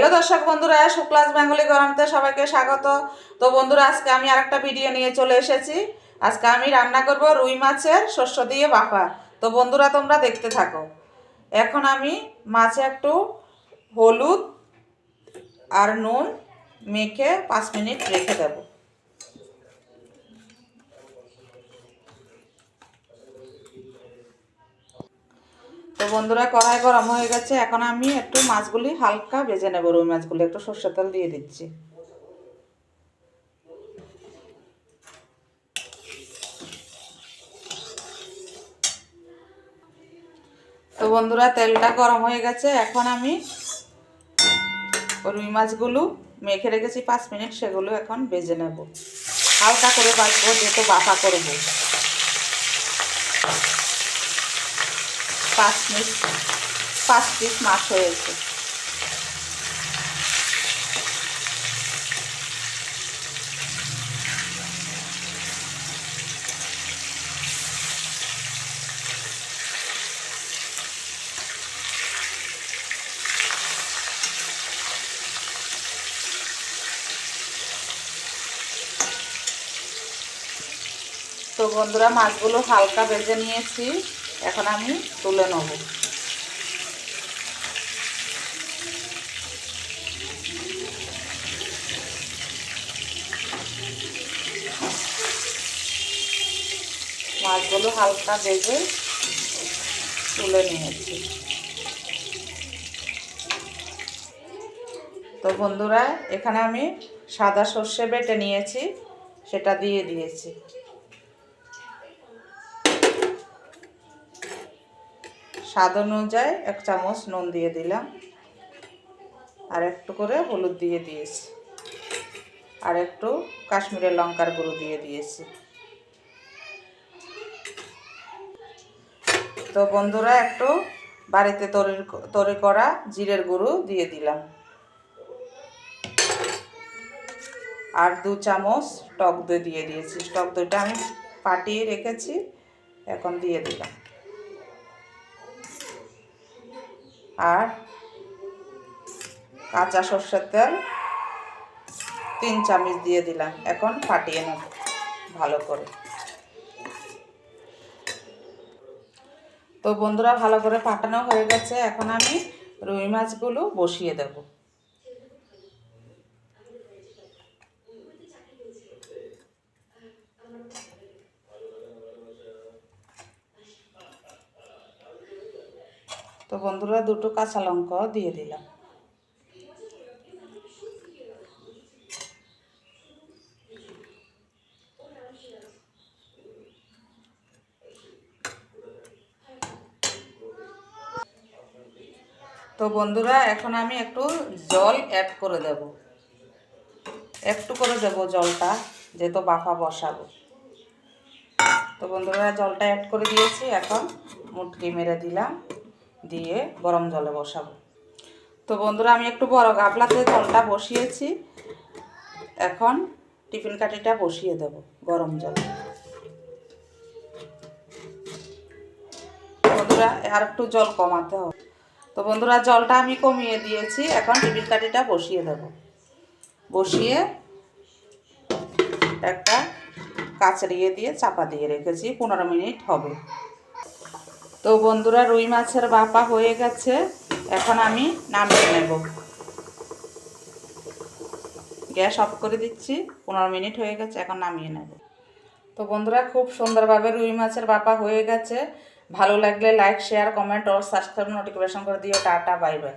Hello দর্শক বন্ধুরা, Shuklas Bengali গরমতে সবাইকে স্বাগত। তো বন্ধুরা, আজকে আমি আরেকটা ভিডিও নিয়ে চলে এসেছি। আজকে আমি রান্না করব রুই মাছের শস্য দিয়ে বাফা। তো বন্ধুরা, তোমরা দেখতে থাকো। এখন আমি মাছে একটু হলুদ আর নুন মেখে 5 মিনিট রেখে দেব। তো বন্ধুরা, কড়াই গরম হয়ে গেছে। এখন আমি একটু মাছগুলি হালকা ভেজে নেব। রুই মাছগুলি একটু সরষের তেল দিয়ে দিচ্ছি। তো বন্ধুরা, তেলটা গরম হয়ে গেছে। এখন আমি রুই মাছগুলো মেখে রেখেছি 5 মিনিট, সেগুলো এখন ভেজে নেব। হালকা করে ভাজবো, যেহেতু বাফা করবো। 5 পিস মাছ হয়েছে। তো বন্ধুরা, মাছগুলো হালকা ভেজে নিয়েছি। এখন আমি তুলে নেব। মাছগুলো হালকা ভেজে তুলে নিয়েছি। তো বন্ধুরা, এখানে আমি সাদা সর্ষে বেটে নিয়েছি, সেটা দিয়ে দিয়েছি। স্বাদ অনুযায়ী 1 চামচ নুন দিয়ে দিলাম, আর একটু করে হলুদ দিয়ে দিয়েছি, আর একটু কাশ্মীরি লঙ্কার গুঁড়ো দিয়ে দিয়েছি। তো বন্ধুরা, একটু বাড়িতে তৈরি করা জিরের গুঁড়ো দিয়ে দিলাম, আর 2 চামচ টক দই দিয়ে দিয়েছি। টক দইটা আমি ফাটিয়ে রেখেছি, এখন দিয়ে দিলাম। আর কাঁচা সরষের তেল 3 চামচ দিয়ে দিলাম। এখন ফাটিয়ে নেব ভালো করে। তো বন্ধুরা, ভালো করে ফাটানো হয়ে গেছে। এখন আমি রুই মাছগুলো বসিয়ে দেব। তো বন্ধুরা, 2টো কাঁচা লঙ্কাও দিয়ে দিলাম। তো বন্ধুরা, এখন আমি একটু জল অ্যাড করে দেব। একটু করে দেব জলটা, যেহেতু বাফা বসাবো। তো বন্ধুরা, জলটা অ্যাড করে দিয়েছি। এখন মুটকি মেরে দিলাম, দিয়ে গরম জলে বসাবো। তো বন্ধুরা, আমি একটু বড় গামলাতে জলটা বসিয়েছি। এখন টিফিন কাঠিটা বসিয়ে দেব গরম জলে। বন্ধুরা, আর একটু জল কমাতে হবে। তো বন্ধুরা, জলটা আমি কমিয়ে দিয়েছি। এখন টিফিন কাঠিটা বসিয়ে দেব। বসিয়ে একটা কাচড়িয়ে দিয়ে চাপা দিয়ে রেখেছি, 15 মিনিট হবে। তো বন্ধুরা, রুই মাছের বাফা হয়ে গেছে। এখন আমি নামিয়ে নেব। গ্যাস অফ করে দিচ্ছি। 15 মিনিট হয়ে গেছে, এখন নামিয়ে নেব। তো বন্ধুরা, খুব সুন্দরভাবে রুই মাছের বাফা হয়ে গেছে। ভালো লাগলে লাইক, শেয়ার, কমেন্ট আর সাবস্ক্রাইব নোটিফিকেশন করে দিও। Tata, bye bye.